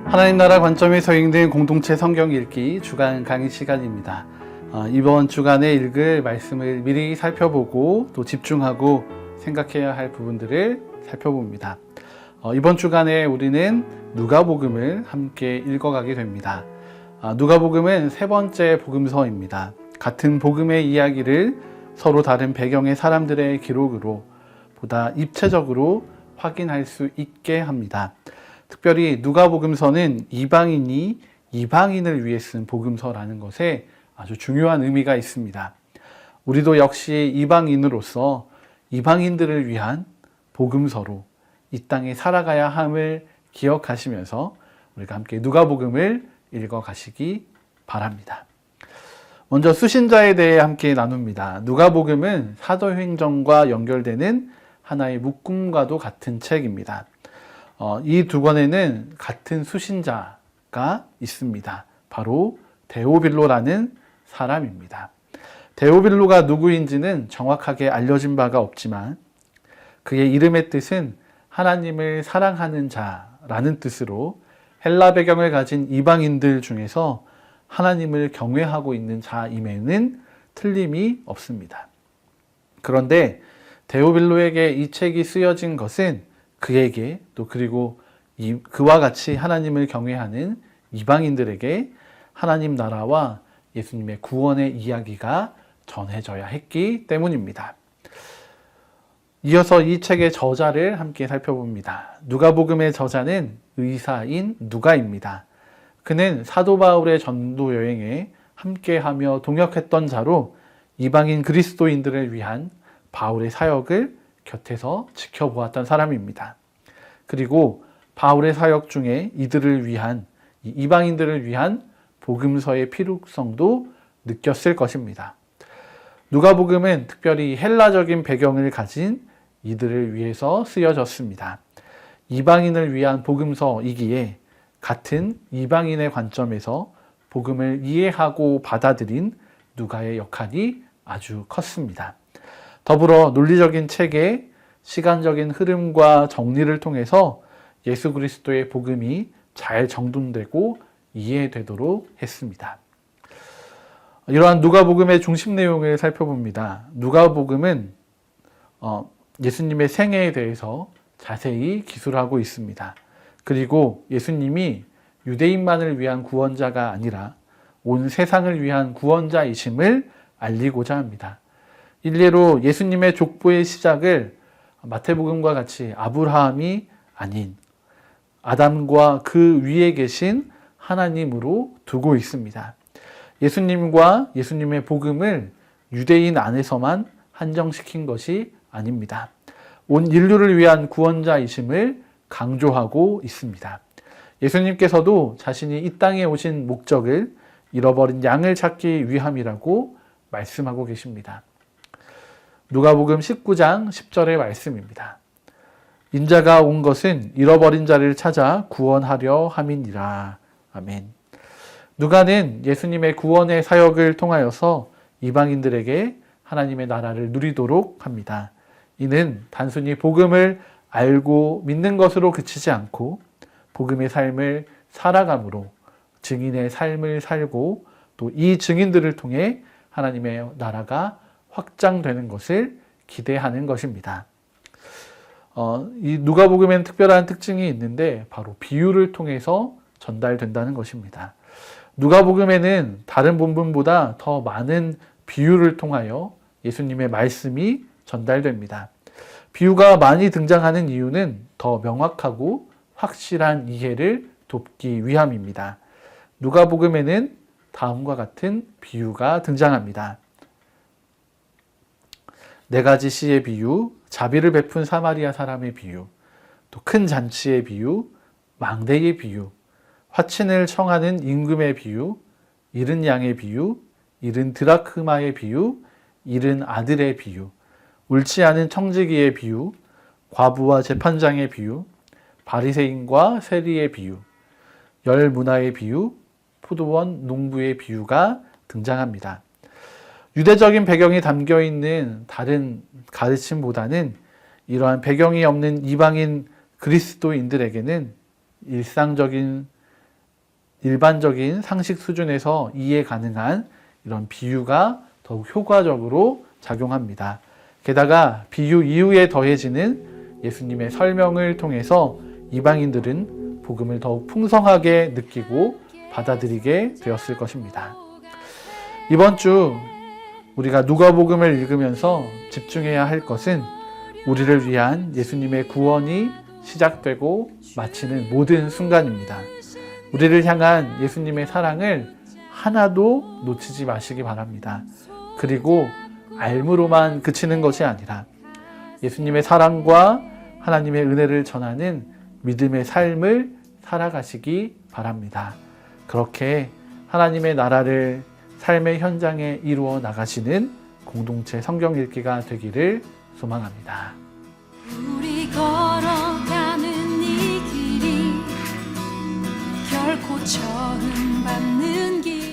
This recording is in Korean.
하나님 나라 관점에서 읽는 공동체 성경 읽기 주간 강의 시간입니다. 이번 주간에 읽을 말씀을 미리 살펴보고 또 집중하고 생각해야 할 부분들을 살펴봅니다. 이번 주간에 우리는 누가복음을 함께 읽어가게 됩니다. 누가복음은 세 번째 복음서입니다. 같은 복음의 이야기를 서로 다른 배경의 사람들의 기록으로 보다 입체적으로 확인할 수 있게 합니다. 특별히 누가복음서는 이방인이 이방인을 위해 쓴 복음서라는 것에 아주 중요한 의미가 있습니다. 우리도 역시 이방인으로서 이방인들을 위한 복음서로 이 땅에 살아가야 함을 기억하시면서 우리가 함께 누가복음을 읽어가시기 바랍니다. 먼저 수신자에 대해 함께 나눕니다. 누가복음은 사도행전과 연결되는 하나의 묶음과도 같은 책입니다. 이 두 권에는 같은 수신자가 있습니다. 바로 데오빌로라는 사람입니다. 데오빌로가 누구인지는 정확하게 알려진 바가 없지만 그의 이름의 뜻은 하나님을 사랑하는 자라는 뜻으로 헬라 배경을 가진 이방인들 중에서 하나님을 경외하고 있는 자임에는 틀림이 없습니다. 그런데 데오빌로에게 이 책이 쓰여진 것은 그에게 또 그리고 그와 같이 하나님을 경외하는 이방인들에게 하나님 나라와 예수님의 구원의 이야기가 전해져야 했기 때문입니다. 이어서 이 책의 저자를 함께 살펴봅니다. 누가복음의 저자는 의사인 누가입니다. 그는 사도 바울의 전도 여행에 함께하며 동역했던 자로 이방인 그리스도인들을 위한 바울의 사역을 곁에서 지켜보았던 사람입니다. 그리고 바울의 사역 중에 이방인들을 위한 복음서의 필요성도 느꼈을 것입니다. 누가복음은 특별히 헬라적인 배경을 가진 이들을 위해서 쓰여졌습니다. 이방인을 위한 복음서이기에 같은 이방인의 관점에서 복음을 이해하고 받아들인 누가의 역할이 아주 컸습니다. 더불어 논리적인 체계, 시간적인 흐름과 정리를 통해서 예수 그리스도의 복음이 잘 정돈되고 이해되도록 했습니다. 이러한 누가복음의 중심 내용을 살펴봅니다. 누가복음은 예수님의 생애에 대해서 자세히 기술하고 있습니다. 그리고 예수님이 유대인만을 위한 구원자가 아니라 온 세상을 위한 구원자이심을 알리고자 합니다. 일례로 예수님의 족보의 시작을 마태복음과 같이 아브라함이 아닌 아담과 그 위에 계신 하나님으로 두고 있습니다. 예수님과 예수님의 복음을 유대인 안에서만 한정시킨 것이 아닙니다. 온 인류를 위한 구원자이심을 강조하고 있습니다. 예수님께서도 자신이 이 땅에 오신 목적을 잃어버린 양을 찾기 위함이라고 말씀하고 계십니다. 누가복음 19장 10절의 말씀입니다. 인자가 온 것은 잃어버린 자를 찾아 구원하려 함이니라. 아멘. 누가는 예수님의 구원의 사역을 통하여서 이방인들에게 하나님의 나라를 누리도록 합니다. 이는 단순히 복음을 알고 믿는 것으로 그치지 않고 복음의 삶을 살아감으로 증인의 삶을 살고 또 이 증인들을 통해 하나님의 나라가 확장되는 것을 기대하는 것입니다. 이 누가복음엔 특별한 특징이 있는데 바로 비유를 통해서 전달된다는 것입니다. 누가복음에는 다른 본문보다 더 많은 비유를 통하여 예수님의 말씀이 전달됩니다. 비유가 많이 등장하는 이유는 더 명확하고 확실한 이해를 돕기 위함입니다. 누가복음에는 다음과 같은 비유가 등장합니다. 4가지 시의 비유, 자비를 베푼 사마리아 사람의 비유, 또 큰 잔치의 비유, 망대의 비유, 화친을 청하는 임금의 비유, 잃은 양의 비유, 잃은 드라크마의 비유, 잃은 아들의 비유, 옳지 않은 청지기의 비유, 과부와 재판장의 비유, 바리새인과 세리의 비유, 열 문화의 비유, 포도원 농부의 비유가 등장합니다. 유대적인 배경이 담겨있는 다른 가르침보다는 이러한 배경이 없는 이방인 그리스도인들에게는 일상적인 일반적인 상식 수준에서 이해 가능한 이런 비유가 더욱 효과적으로 작용합니다. 게다가 비유 이후에 더해지는 예수님의 설명을 통해서 이방인들은 복음을 더욱 풍성하게 느끼고 받아들이게 되었을 것입니다. 이번 주 우리가 누가복음을 읽으면서 집중해야 할 것은 우리를 위한 예수님의 구원이 시작되고 마치는 모든 순간입니다. 우리를 향한 예수님의 사랑을 하나도 놓치지 마시기 바랍니다. 그리고 알므로만 그치는 것이 아니라 예수님의 사랑과 하나님의 은혜를 전하는 믿음의 삶을 살아가시기 바랍니다. 그렇게 하나님의 나라를 삶의 현장에 이루어 나가시는 공동체 성경 읽기가 되기를 소망합니다. 우리 걸어가는 이 길이 결코 처음 받는 길